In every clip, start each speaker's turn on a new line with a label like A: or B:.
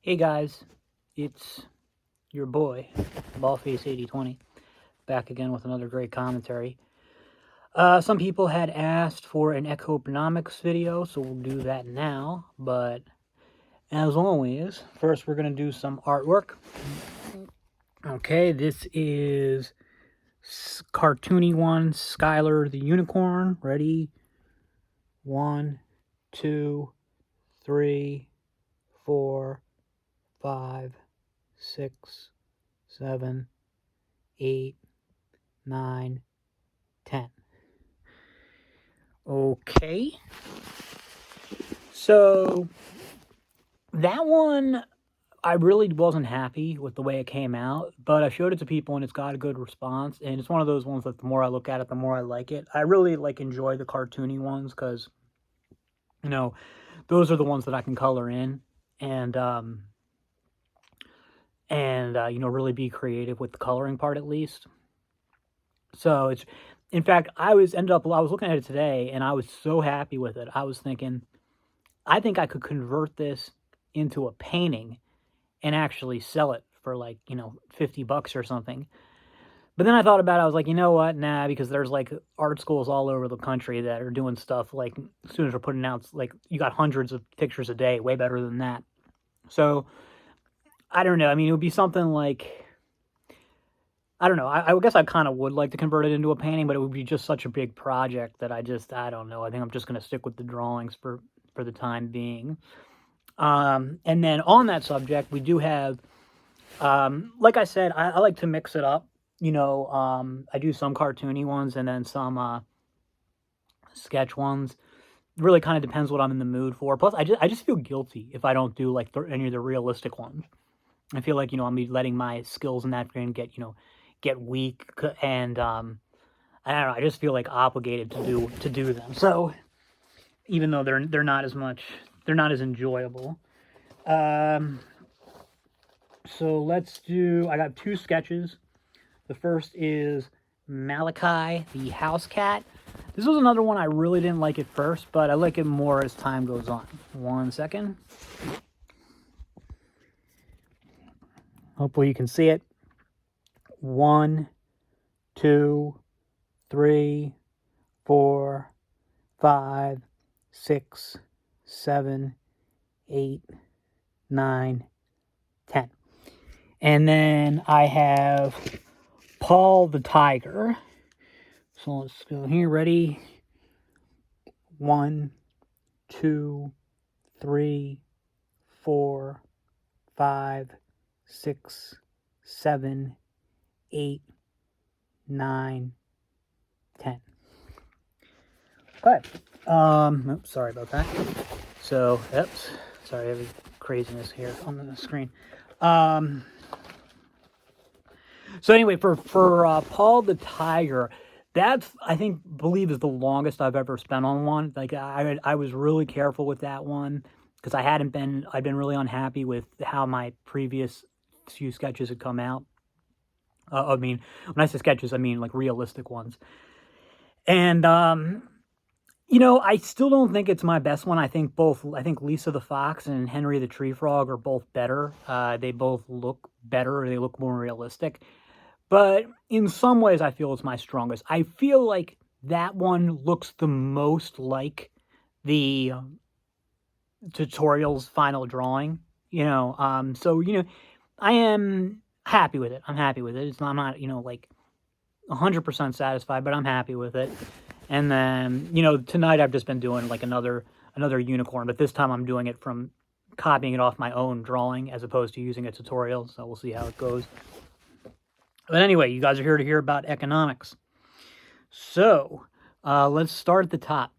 A: Hey guys, it's your boy, Ballface8020, back again with another great commentary. Some people had asked for an economics video, so we'll do that now, but as always, first we're going to do some artwork. Okay, this is cartoony one, Skylar the Unicorn. Ready? 1, 2, 3, 4, 5, 6, 7, 8, 9, 10. Okay. So that one, I really wasn't happy with the way it came out, but I showed it to people and it's got a good response. And it's one of those ones that the more I look at it, the more I like it. I really enjoy the cartoony ones because, those are the ones that I can color in and really be creative with the coloring part at least. So it's, in fact, I was looking at it today and I was so happy with it. I was thinking, I think I could convert this into a painting and actually sell it for like, $50 or something. But then I thought about it, I was like, you know what? Nah, because there's like art schools all over the country that are doing stuff like students are putting out, like, you got hundreds of pictures a day, way better than that. So I don't know. I mean, it would be something like, I don't know. I guess I kind of would like to convert it into a painting, but it would be just such a big project that I don't know. I think I'm just going to stick with the drawings for the time being. And then on that subject, we do have, like I said, I like to mix it up. I do some cartoony ones and then some sketch ones. It really kind of depends what I'm in the mood for. Plus, I just feel guilty if I don't do like any of the realistic ones. I feel like, I'm letting my skills in that vein get weak, and I don't know, I just feel like obligated to do them. So even though they're not as enjoyable. So let's do, I got two sketches. The first is Malachi the house cat. This was another one I really didn't like at first, but I like it more as time goes on. 1 second. Hopefully you can see it. 1, 2, 3, 4, 5, 6, 7, 8, 9, 10. And then I have Paul the tiger. So let's go here. Ready? 1, 2, 3, 4, 5, 6, 7, 8, 9, 10. Okay. Oops, sorry about that. So, oops, sorry, I have craziness here on the screen. So anyway, for Paul the tiger, that's, I believe is the longest I've ever spent on one. Like I was really careful with that one because I'd been really unhappy with how my previous few sketches had come out. I mean, when I say sketches, I mean like realistic ones. And I still don't think it's my best one. I think Lisa the Fox and Henry the Tree Frog are both better. They both look better. They look more realistic. But in some ways, I feel it's my strongest. I feel like that one looks the most like the tutorial's final drawing. So I am happy with it. I'm happy with it. I'm not like 100% satisfied, but I'm happy with it. And then tonight I've just been doing like another unicorn, but this time I'm doing it from copying it off my own drawing as opposed to using a tutorial. So we'll see how it goes. But anyway, you guys are here to hear about economics. So let's start at the top.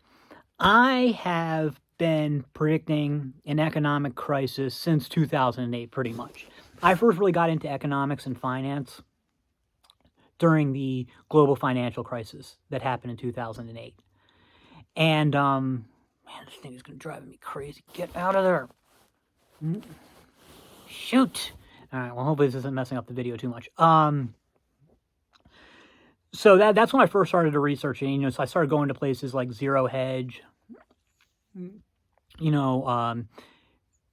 A: I have been predicting an economic crisis since 2008, pretty much. I first really got into economics and finance during the global financial crisis that happened in 2008. And, man, this thing is going to drive me crazy. Get out of there. Shoot. All right, well, hopefully this isn't messing up the video too much. So that's when I first started to research it. So I started going to places like Zero Hedge,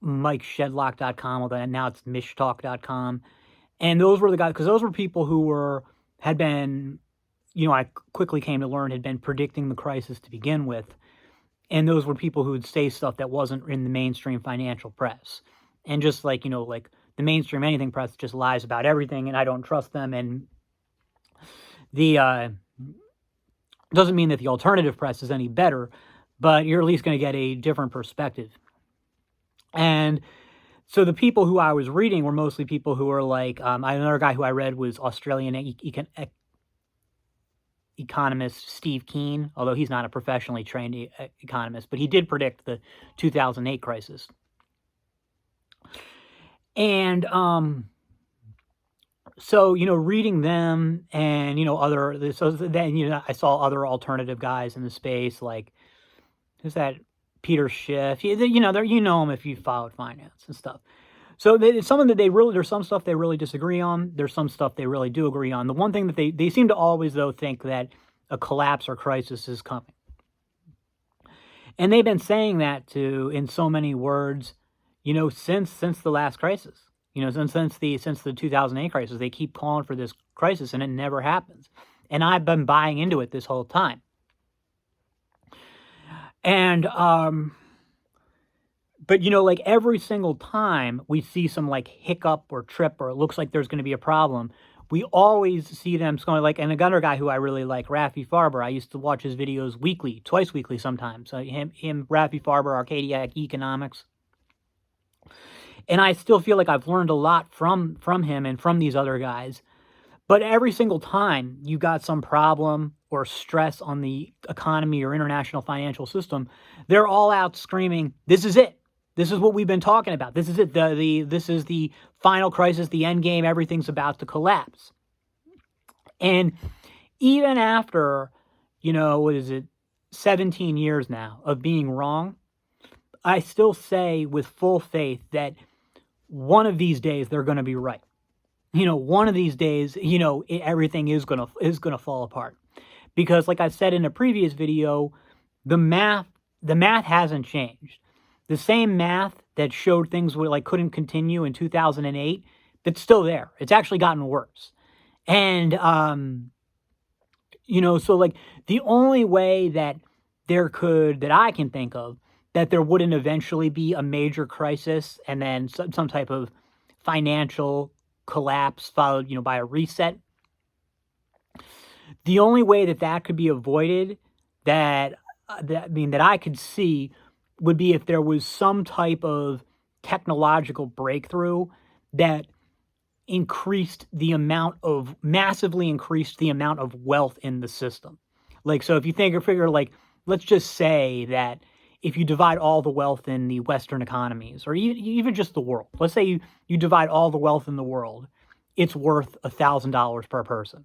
A: MikeShedlock.com, although now it's mishtalk.com. And those were the guys, because those were people who had been, I quickly came to learn, had been predicting the crisis to begin with. And those were people who would say stuff that wasn't in the mainstream financial press. And just like, like the mainstream anything press just lies about everything, and I don't trust them. And the doesn't mean that the alternative press is any better, but you're at least going to get a different perspective. And so the people who I was reading were mostly people who were like, another guy who I read was Australian economist Steve Keen, although he's not a professionally trained economist, but he did predict the 2008 crisis. And so, reading them and, so then, I saw other alternative guys in the space, like, who's that? Peter Schiff, you know him if you followed finance and stuff. So there's some stuff they really disagree on. There's some stuff they really do agree on. The one thing that they seem to always, though, think that a collapse or crisis is coming. And they've been saying that in so many words, since the last crisis. Since the 2008 crisis, they keep calling for this crisis and it never happens. And I've been buying into it this whole time. And but like every single time we see some like hiccup or trip or it looks like there's going to be a problem, we always see them going like, and another guy who I really like, Rafi Farber, I used to watch his videos weekly, twice weekly sometimes. So him, Rafi Farber, Arcadia Economics. And I still feel like I've learned a lot from him and from these other guys. But every single time you got some problem or stress on the economy or international financial system, they're all out screaming, "This is it. This is what we've been talking about. This is it. This is the final crisis, the end game. Everything's about to collapse." And even after, 17 years now of being wrong, I still say with full faith that one of these days they're going to be right. One of these days, everything is gonna fall apart, because, like I said in a previous video, the math hasn't changed. The same math that showed things couldn't continue in 2008, it's still there. It's actually gotten worse, and so like the only way that I can think of that there wouldn't eventually be a major crisis and then some type of financial collapse followed, by a reset. The only way that could be avoided, that I could see, would be if there was some type of technological breakthrough that massively increased the amount of wealth in the system. Like, so if you figure, like, let's just say that if you divide all the wealth in the Western economies, or even just the world, let's say you divide all the wealth in the world, it's worth $1,000 per person.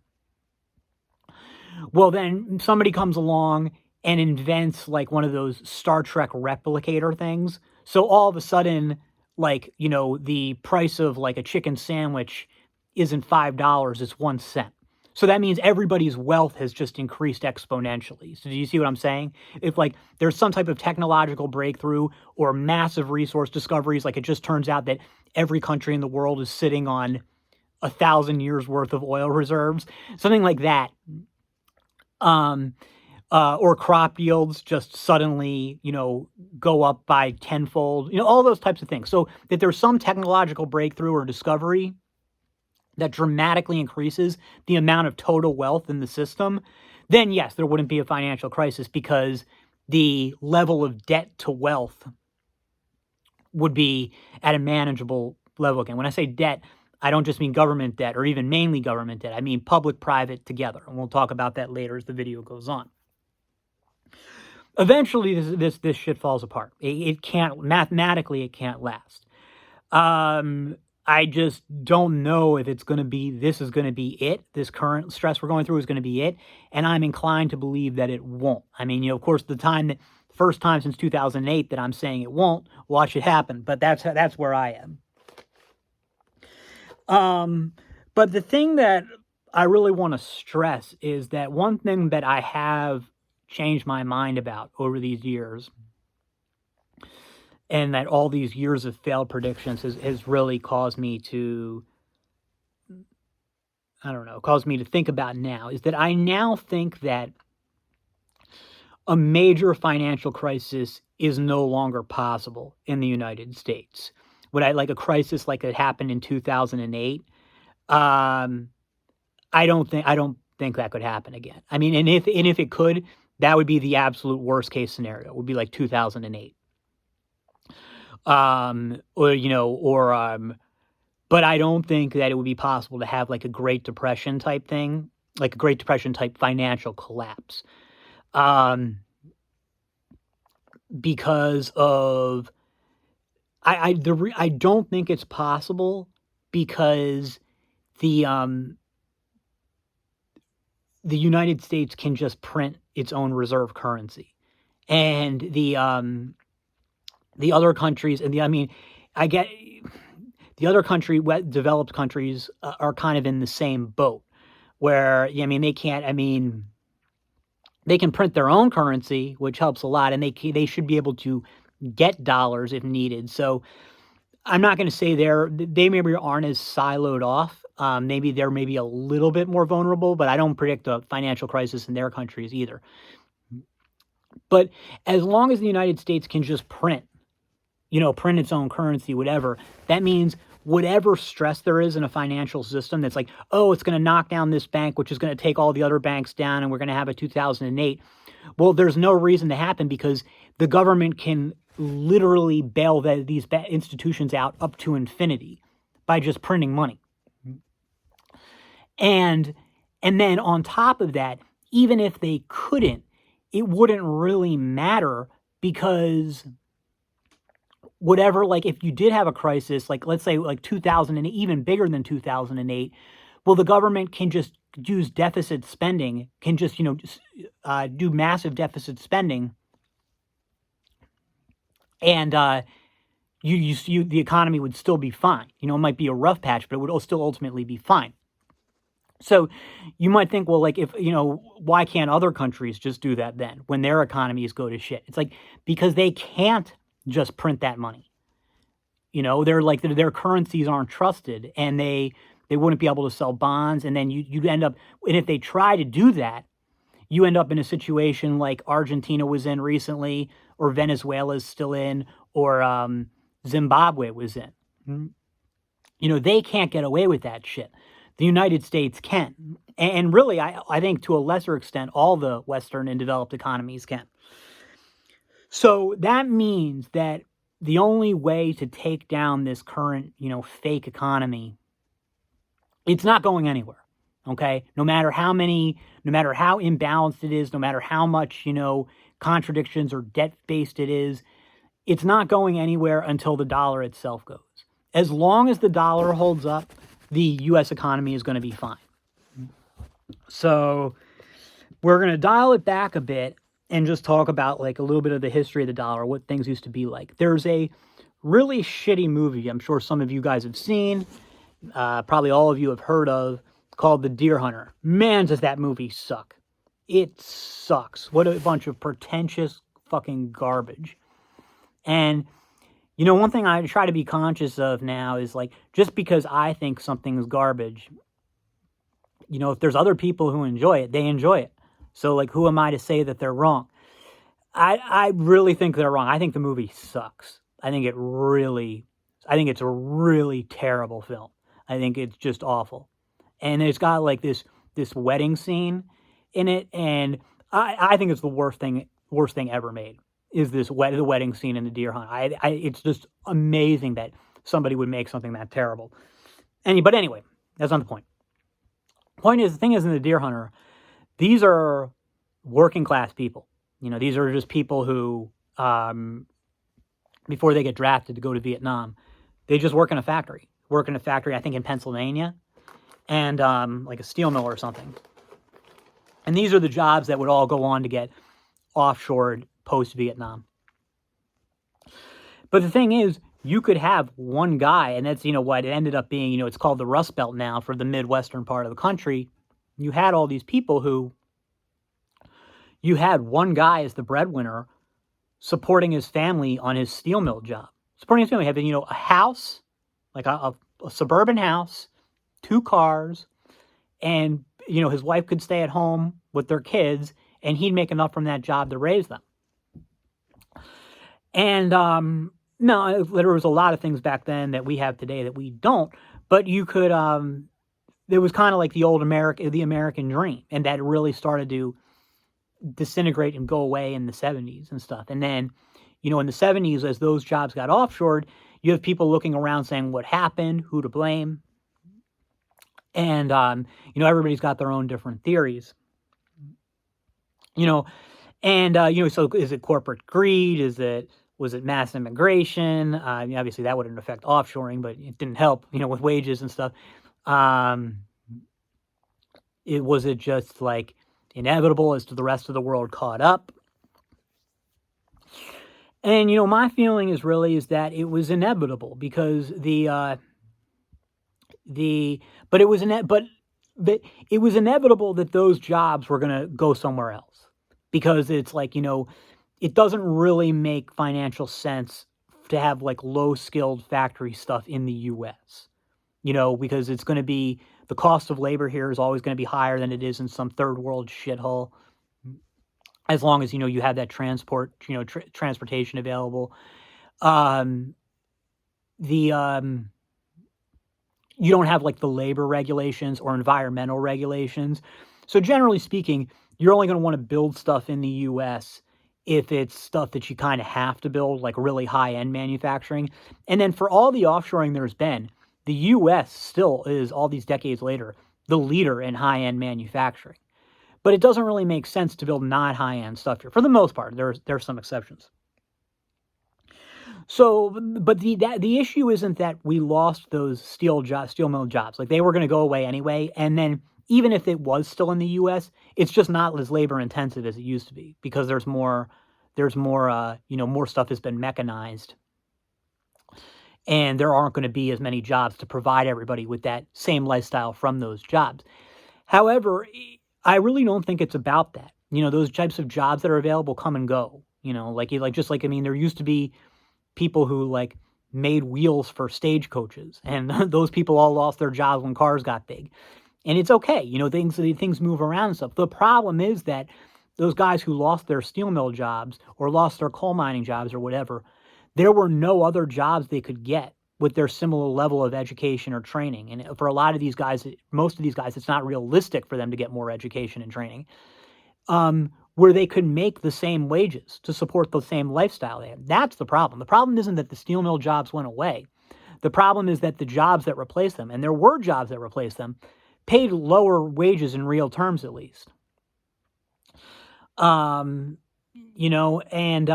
A: Well, then somebody comes along and invents like one of those Star Trek replicator things. So all of a sudden, like, the price of like a chicken sandwich isn't $5, it's 1 cent. So that means everybody's wealth has just increased exponentially. So do you see what I'm saying? If like there's some type of technological breakthrough or massive resource discoveries, like it just turns out that every country in the world is sitting on 1,000 years worth of oil reserves, something like that. Or crop yields just suddenly, go up by tenfold, all those types of things. So that there's some technological breakthrough or discovery that dramatically increases the amount of total wealth in the system, then yes, there wouldn't be a financial crisis, because the level of debt to wealth would be at a manageable level again. When I say debt, I don't just mean government debt or even mainly government debt. I mean public-private together. And we'll talk about that later as the video goes on. Eventually, this shit falls apart. It can't, mathematically, it can't last. I just don't know if this is going to be it. This current stress we're going through is going to be it. And I'm inclined to believe that it won't. I mean, of course, first time since 2008 that I'm saying it won't, watch it happen. But that's where I am. But the thing that I really want to stress is that one thing that I have changed my mind about over these years and that all these years of failed predictions has really caused me to, I don't know, caused me to think about now, is that I now think that a major financial crisis is no longer possible in the United States. Would I like a crisis like it happened in 2008? Um, I don't think that could happen again. I mean, and if it could, that would be the absolute worst case scenario. It would be like 2008. Or but I don't think that it would be possible to have like a Great Depression type thing, like a Great Depression type financial collapse. Um, because of I don't think it's possible because the the United States can just print its own reserve currency, and the other countries, and I mean, I get the other developed countries are kind of in the same boat, where I mean they can't. I mean, they can print their own currency, which helps a lot, and they should be able to get dollars if needed. So I'm not going to say they maybe aren't as siloed off. Maybe they're maybe a little bit more vulnerable, but I don't predict a financial crisis in their countries either. But as long as the United States can just print its own currency, whatever, that means whatever stress there is in a financial system that's like, oh, it's going to knock down this bank, which is going to take all the other banks down, and we're going to have a 2008. Well, there's no reason to happen because the government can literally bail these institutions out up to infinity by just printing money. And then on top of that, even if they couldn't, it wouldn't really matter because whatever, like if you did have a crisis, like let's say like 2008, even bigger than 2008, well, the government can just use deficit spending, can just, do massive deficit spending. And the economy would still be fine. It might be a rough patch, but it would still ultimately be fine. So you might think, well, like if, why can't other countries just do that then when their economies go to shit? It's like, because they can't just print that money. They're like, their currencies aren't trusted, and they wouldn't be able to sell bonds. And then you'd end up, and if they try to do that, you end up in a situation like Argentina was in recently, or Venezuela's still in, or Zimbabwe was in. They can't get away with that shit. The United States can. And really, I think to a lesser extent, all the Western and developed economies can. So that means that the only way to take down this current, fake economy, it's not going anywhere. Okay? No matter how imbalanced it is, no matter how much, contradictions or debt-based it is, it's not going anywhere until the dollar itself goes. As long as the dollar holds up, the U.S. economy is going to be fine. So we're going to dial it back a bit and just talk about like a little bit of the history of the dollar, what things used to be like. There's a really shitty movie I'm sure some of you guys have seen, probably all of you have heard of, called The Deer Hunter. Man, does that movie suck. It sucks. What a bunch of pretentious fucking garbage. And one thing I try to be conscious of now is like, just because I think something is garbage, if there's other people who enjoy it, they enjoy it. So like, who am I to say that they're wrong? I really think they're wrong. I think the movie sucks. I think it's a really terrible film. I think it's just awful. And it's got like this wedding scene in it. And I think it's the worst thing ever made. Is the wedding scene in The Deer Hunt. It's just amazing that somebody would make something that terrible. But anyway, that's not the point. The thing is in The Deer Hunter, these are working class people. These are just people who, before they get drafted to go to Vietnam, they just work in a factory. I think in Pennsylvania, and like a steel mill or something. And these are the jobs that would all go on to get offshored post-Vietnam. But the thing is, you could have one guy, and that's, what it ended up being, it's called the Rust Belt now for the Midwestern part of the country. You had all these people who, you had one guy as the breadwinner supporting his family on his steel mill job. Supporting his family, having, you know, a house, like a suburban house, 2 cars, and, you know, his wife could stay at home with their kids, and he'd make enough from that job to raise them. And no, there was a lot of things back then that we have today that we don't. But you could, it was kind of like the American dream, and that really started to disintegrate and go away in the 70s and stuff. And then, you know, in the 70s, as those jobs got offshored, you have people looking around saying, what happened, who to blame? And, you know, everybody's got their own different theories, you know, and, you know, so is it corporate greed? Was it mass immigration? Obviously that wouldn't affect offshoring, but it didn't help, you know, with wages and stuff. Was it just like inevitable as to the rest of the world caught up? And, you know, my feeling is that it was inevitable because but it was inevitable that those jobs were going to go somewhere else, because it's like, you know, it doesn't really make financial sense to have like low skilled factory stuff in the US, you know, because it's going to be, the cost of labor here is always going to be higher than it is in some third world shithole, as long as, you know, you have that transportation available. You don't have like the labor regulations or environmental regulations. So generally speaking, you're only going to want to build stuff in the US if it's stuff that you kind of have to build, like really high-end manufacturing. And then for all the offshoring there's been, the US still is, all these decades later, the leader in high-end manufacturing. But it doesn't really make sense to build not high-end stuff here. For the most part, there's some exceptions. So, but the issue isn't that we lost those steel mill jobs. Like, they were going to go away anyway. And then even if it was still in the U.S., it's just not as labor intensive as it used to be, because there's more, you know, more stuff has been mechanized, and there aren't going to be as many jobs to provide everybody with that same lifestyle from those jobs. However, I really don't think it's about that. You know, those types of jobs that are available come and go. You know, I mean, there used to be people who like made wheels for stagecoaches, and those people all lost their jobs when cars got big. And it's okay, you know, things move around and stuff. The problem is that those guys who lost their steel mill jobs or lost their coal mining jobs or whatever, there were no other jobs they could get with their similar level of education or training. And for a lot of these guys, most of these guys, it's not realistic for them to get more education and training, where they could make the same wages to support the same lifestyle they had. That's the problem. The problem isn't that the steel mill jobs went away. The problem is that the jobs that replaced them, and there were jobs that replaced them, paid lower wages in real terms, at least. You know, and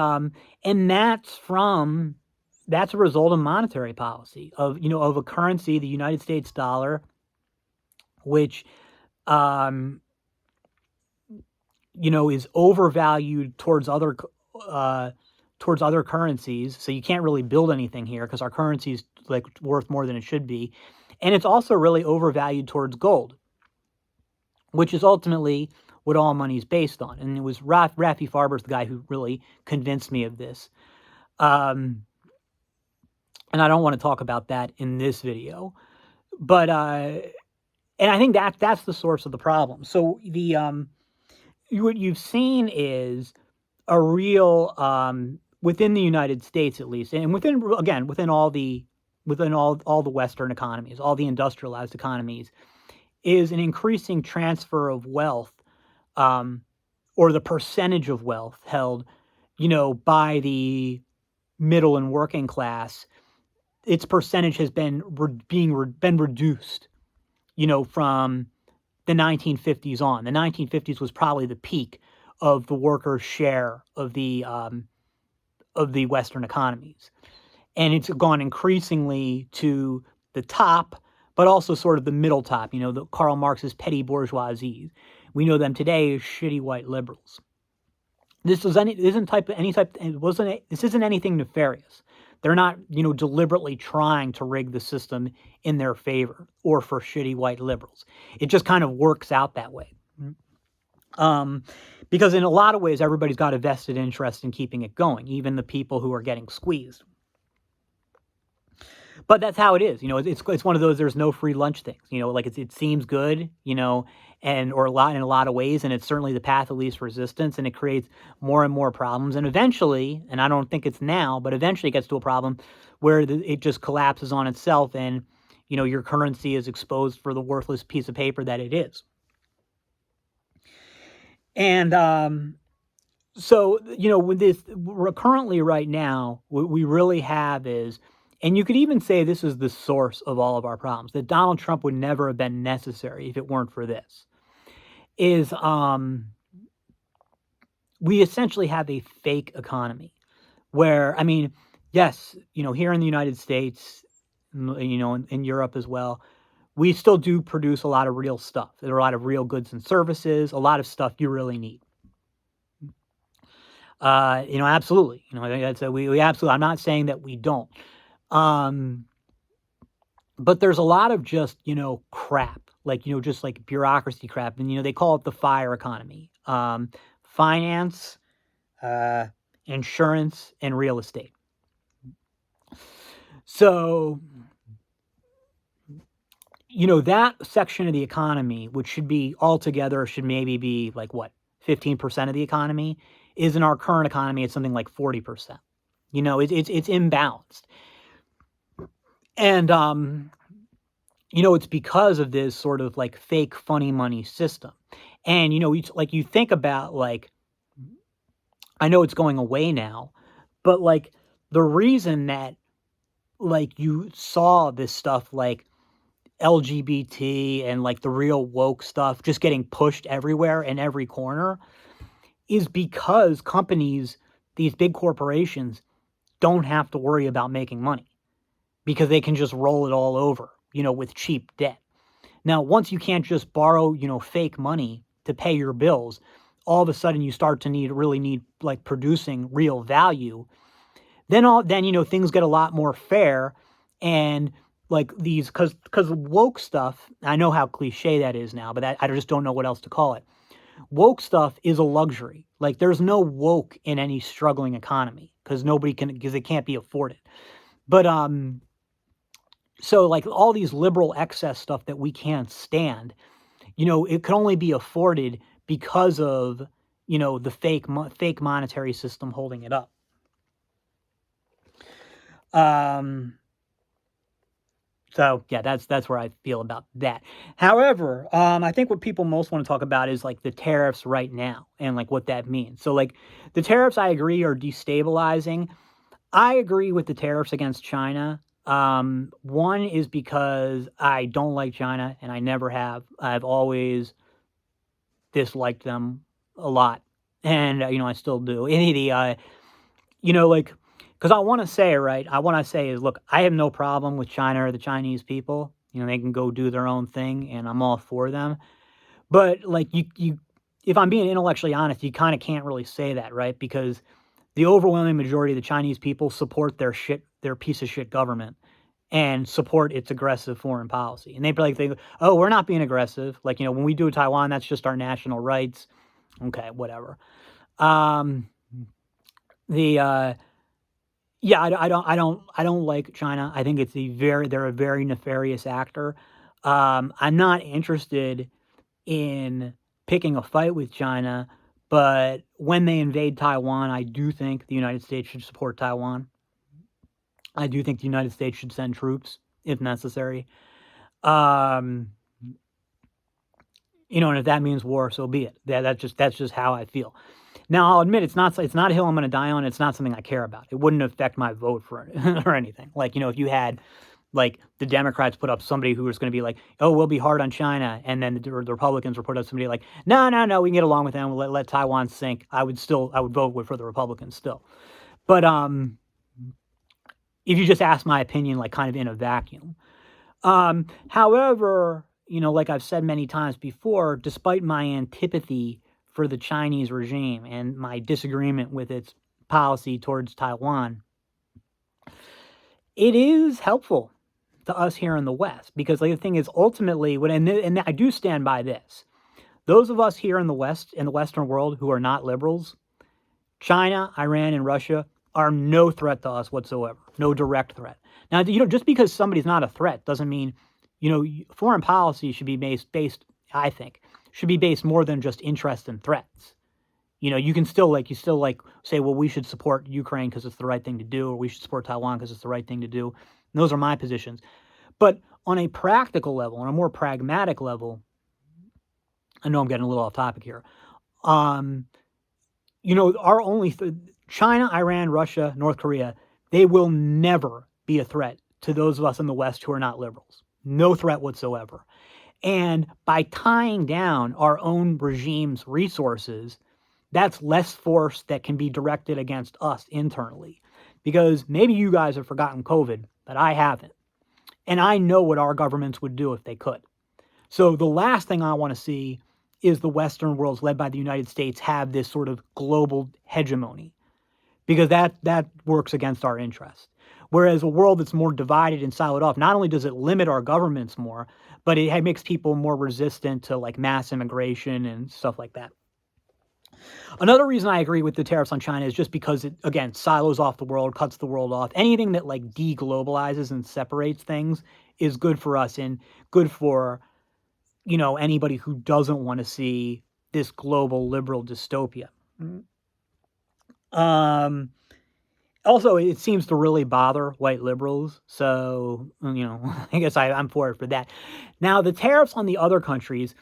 A: that's a result of monetary policy, of, you know, of a currency, the United States dollar, which, you know, is overvalued towards other currencies. So you can't really build anything here because our currency is like worth more than it should be. And it's also really overvalued towards gold, which is ultimately what all money is based on. And it was Rafi Farber's the guy who really convinced me of this. And I don't want to talk about that in this video, but, and I think that's the source of the problem. So what you've seen is a real, within the United States at least, and within all the Western economies, all the industrialized economies, is an increasing transfer of wealth, or the percentage of wealth held, you know, by the middle and working class. Its percentage has been reduced, you know, from the 1950s on. The 1950s was probably the peak of the workers' share of the Western economies. And it's gone increasingly to the top, but also sort of the middle top, you know, the Karl Marx's petty bourgeoisie. We know them today as shitty white liberals. This isn't anything nefarious. They're not, you know, deliberately trying to rig the system in their favor or for shitty white liberals. It just kind of works out that way. Because in a lot of ways, everybody's got a vested interest in keeping it going, even the people who are getting squeezed. But that's how it is. It's one of those there's no free lunch things. Like it seems good, and or in a lot of ways, and it's certainly the path of least resistance, and it creates more and more problems. And eventually, and I don't think it's now, but eventually it gets to a problem where it just collapses on itself, and your currency is exposed for the worthless piece of paper that it is. And so with this, we're currently right now, what we really have is, and you could even say this is the source of all of our problems, that Donald Trump would never have been necessary if it weren't for this, is we essentially have a fake economy where, yes, here in the United States, in Europe as well, we still do produce a lot of real stuff. There are a lot of real goods and services, a lot of stuff you really need. Absolutely. We absolutely, I'm not saying that we don't. But there's a lot of just, crap, like, just like bureaucracy crap. And, they call it the fire economy. Finance, insurance, and real estate. So, that section of the economy, which should be altogether, should maybe be like 15% of the economy, is in our current economy, it's something like 40%. It's imbalanced. And, it's because of this sort of like fake funny money system. And, you think about I know it's going away now, but the reason that you saw this stuff like LGBT and the real woke stuff just getting pushed everywhere in every corner is because companies, these big corporations, don't have to worry about making money because they can just roll it all over, with cheap debt. Now, once you can't just borrow, fake money to pay your bills, all of a sudden you start to really need producing real value. Then things get a lot more fair, and these, because woke stuff, I know how cliche that is now, but I just don't know what else to call it. Woke stuff is a luxury. There's no woke in any struggling economy because it can't be afforded. But so all these liberal excess stuff that we can't stand, it can only be afforded because of, the fake monetary system holding it up. So yeah, that's where I feel about that. However, I think what people most want to talk about is the tariffs right now and what that means. So the tariffs, I agree, are destabilizing. I agree with the tariffs against China. One is because I don't like China and I never have. I've always disliked them a lot, and I still do. Because I want to say, right, is, look, I have no problem with China or the Chinese people. They can go do their own thing, and I'm all for them. But, if I'm being intellectually honest, you kind of can't really say that, right? Because the overwhelming majority of the Chinese people support their piece of shit government and support its aggressive foreign policy. And they think, oh, we're not being aggressive. When we do Taiwan, that's just our national rights. Okay, whatever. Yeah, I don't like China. I think they're a very nefarious actor. I'm not interested in picking a fight with China, but when they invade Taiwan, I do think the United States should support Taiwan. I do think the United States should send troops if necessary. And if that means war, so be it. That's just how I feel. Now, I'll admit it's not a hill I'm going to die on. It's not something I care about. It wouldn't affect my vote for it or anything. If you had the Democrats put up somebody who was going to be oh, we'll be hard on China, and then the Republicans were put up somebody no, we can get along with them. We'll let Taiwan sink. I would vote for the Republicans still. But if you just ask my opinion, kind of in a vacuum. However, I've said many times before, despite my antipathy for the Chinese regime and my disagreement with its policy towards Taiwan, it is helpful to us here in the West because the thing is ultimately, and I do stand by this, Those of us here in the West, in the Western world, who are not liberals, China, Iran, and Russia are no threat to us whatsoever. No direct threat. Now, just because somebody's not a threat doesn't mean, foreign policy should be based, I think, should be based more than just interest and threats. You can still say, well, we should support Ukraine because it's the right thing to do, or we should support Taiwan because it's the right thing to do. And those are my positions. But on a practical level, on a more pragmatic level, I know I'm getting a little off topic here. Our only China, Iran, Russia, North Korea, they will never be a threat to those of us in the West who are not liberals. No threat whatsoever. And by tying down our own regime's resources, that's less force that can be directed against us internally. Because maybe you guys have forgotten COVID, but I haven't. And I know what our governments would do if they could. So the last thing I want to see is the Western worlds led by the United States have this sort of global hegemony, because that works against our interest. Whereas a world that's more divided and siloed off, not only does it limit our governments more, but it makes people more resistant to like mass immigration and stuff like that. Another reason I agree with the tariffs on China is just because it, again, silos off the world, cuts the world off. Anything that like deglobalizes and separates things is good for us and good for, anybody who doesn't want to see this global liberal dystopia. Also, it seems to really bother white liberals. So, I guess I'm for it for that. Now, the tariffs on the other countries,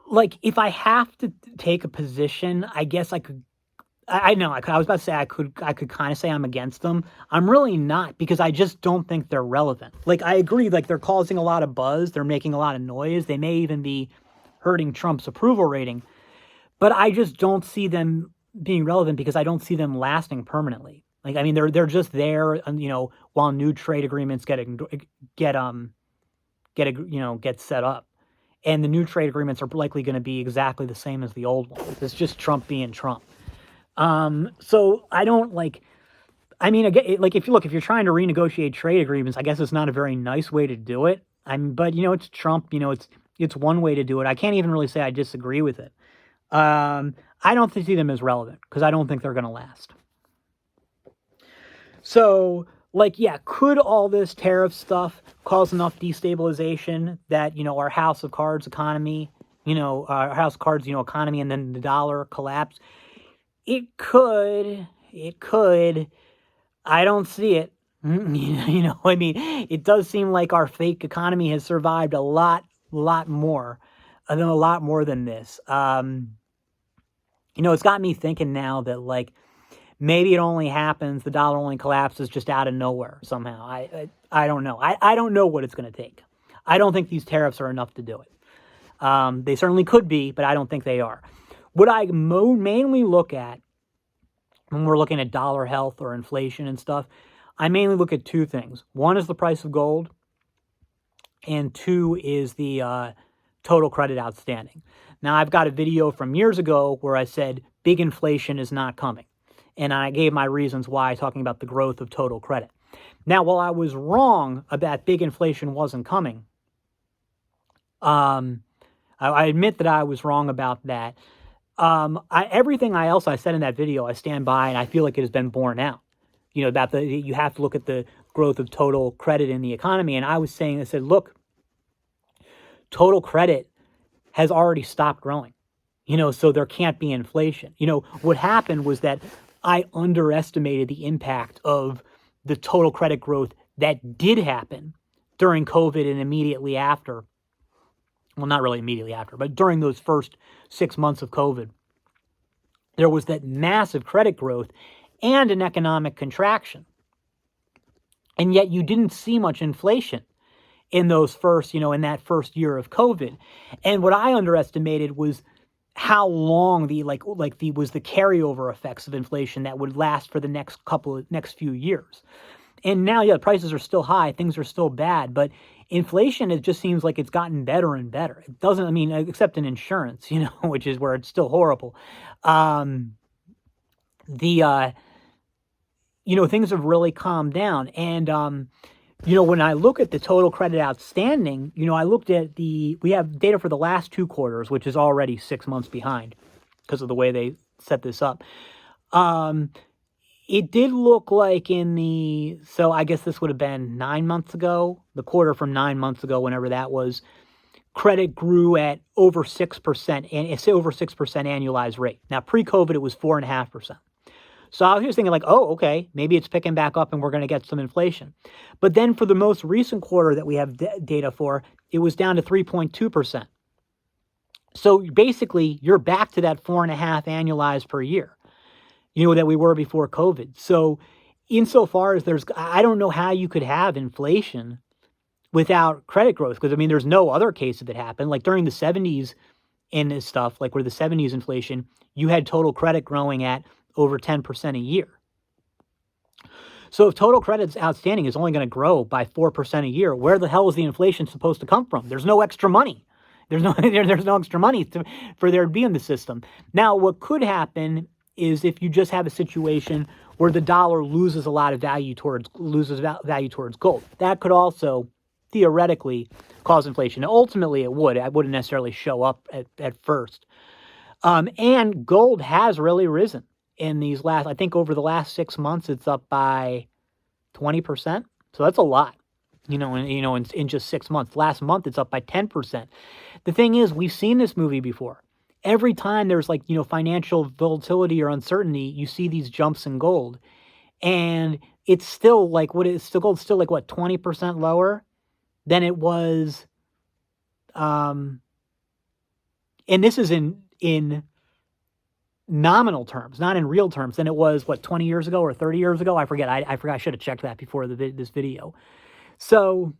A: like, if I have to take a position, I guess I could. I was about to say I could kind of say I'm against them. I'm really not, because I just don't think they're relevant. Like, I agree, like, they're causing a lot of buzz. They're making a lot of noise. They may even be hurting Trump's approval rating. But I just don't see them being relevant because I don't see them lasting permanently. Like, I mean, they're just there, while new trade agreements get set up. And the new trade agreements are likely going to be exactly the same as the old ones. It's just Trump being Trump. So I don't like. I mean, again, like if you're trying to renegotiate trade agreements, I guess it's not a very nice way to do it. But it's Trump. It's one way to do it. I can't even really say I disagree with it. I don't see them as relevant because I don't think they're going to last. So, could all this tariff stuff cause enough destabilization that, our House of Cards economy, our House of Cards, economy, and then the dollar collapse? It could. I don't see it. It does seem like our fake economy has survived a lot more than this. It's got me thinking now that, maybe it only happens, the dollar only collapses just out of nowhere somehow. I don't know. I don't know what it's going to take. I don't think these tariffs are enough to do it. They certainly could be, but I don't think they are. What I mainly look at when we're looking at dollar health or inflation and stuff, I mainly look at two things. One is the price of gold, and two is the total credit outstanding. Now, I've got a video from years ago where I said big inflation is not coming. And I gave my reasons why, talking about the growth of total credit. Now, while I was wrong about big inflation wasn't coming, I admit that I was wrong about that. Everything else I said in that video, I stand by, and I feel like it has been borne out. About you have to look at the growth of total credit in the economy. And I said, look, total credit has already stopped growing. So there can't be inflation. What happened was that I underestimated the impact of the total credit growth that did happen during COVID and immediately after. Well, not really immediately after, but during those first 6 months of COVID, there was that massive credit growth and an economic contraction. And yet you didn't see much inflation in those first, in that first year of COVID. And what I underestimated was how long was the carryover effects of inflation that would last for the next few years. And now, the prices are still high, things are still bad, but inflation, it just seems like it's gotten better and better. It doesn't, except in insurance, which is where it's still horrible. Things have really calmed down. And, when I look at the total credit outstanding, I looked at we have data for the last 2 quarters, which is already 6 months behind because of the way they set this up. It did look like so I guess this would have been 9 months ago, the quarter from 9 months ago, whenever that was, credit grew at over 6%, and it's over 6% annualized rate. Now, pre-COVID, it was 4.5%. So I was thinking like, oh, okay, maybe it's picking back up and we're going to get some inflation. But then for the most recent quarter that we have data for, it was down to 3.2%. So basically, you're back to that 4.5 annualized per year, that we were before COVID. So insofar as I don't know how you could have inflation without credit growth, because there's no other case of it happened. Like during the 70s and this stuff, like where the 70s inflation, you had total credit growing at over 10% a year. So if total credit's outstanding is only going to grow by 4% a year, where the hell is the inflation supposed to come from? There's no extra money. There's no extra money for there to be in the system. Now, what could happen is if you just have a situation where the dollar loses a lot of value towards gold. That could also theoretically cause inflation. Now, ultimately, it wouldn't necessarily show up at first. And gold has really risen in these I think over the last 6 months, it's up by 20%. So that's a lot, in just 6 months. Last month, it's up by 10%. The thing is, we've seen this movie before. Every time there's financial volatility or uncertainty, you see these jumps in gold. And it's still gold's still 20% lower than it was. And this is in nominal terms, not in real terms, than it was 20 years ago or 30 years ago. I forget. I forgot. I should have checked that before this video. So,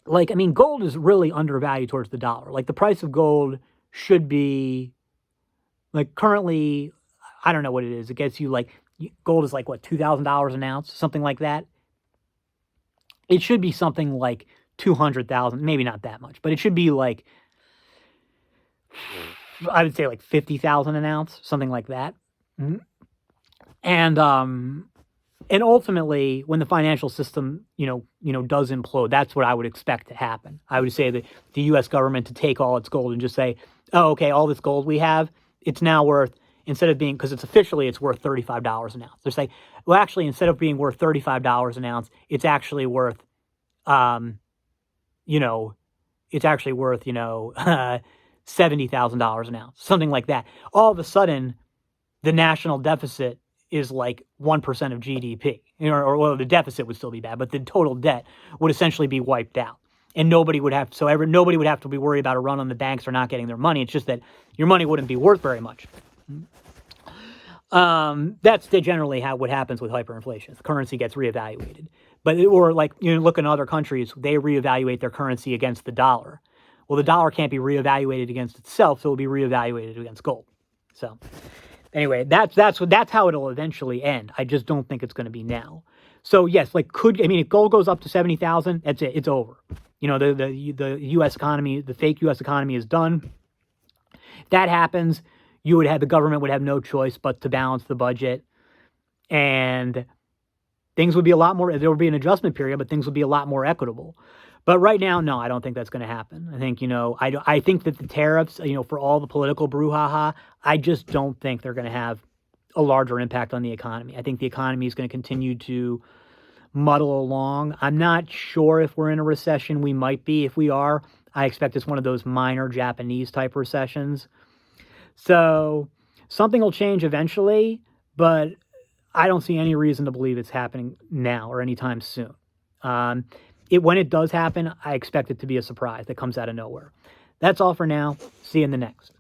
A: gold is really undervalued towards the dollar. The price of gold should be currently, I don't know what it is. It gets you gold is $2,000 an ounce, something like that. It should be something like 200,000, maybe not that much, but it should be I would say 50,000 an ounce, something like that. Mm-hmm. And ultimately, when the financial system, does implode, that's what I would expect to happen. I would say that the U.S. government to take all its gold and just say, oh, okay, all this gold we have, it's now worth, instead of being, because it's worth $35 an ounce. They're saying, well, actually, instead of being worth $35 an ounce, it's actually worth, $70,000 an ounce, something like that. All of a sudden, the national deficit is 1% of GDP, or the deficit would still be bad, but the total debt would essentially be wiped out, and nobody would have to be worried about a run on the banks or not getting their money. It's just that your money wouldn't be worth very much. That's generally what happens with hyperinflation. The currency gets reevaluated, look in other countries, they reevaluate their currency against the dollar. Well, the dollar can't be reevaluated against itself, so it will be reevaluated against gold. So, anyway, that's how it'll eventually end. I just don't think it's going to be now. So yes, if gold goes up to 70,000, that's it. It's over. The U.S. economy, the fake U.S. economy is done. If that happens, the government would have no choice but to balance the budget, and things would be a lot more. There would be an adjustment period, but things would be a lot more equitable. But right now, no, I don't think that's going to happen. I think, I think that the tariffs, for all the political brouhaha, I just don't think they're going to have a larger impact on the economy. I think the economy is going to continue to muddle along. I'm not sure if we're in a recession. We might be. If we are, I expect it's one of those minor Japanese type recessions. So something will change eventually, but I don't see any reason to believe it's happening now or anytime soon. When it does happen, I expect it to be a surprise that comes out of nowhere. That's all for now. See you in the next.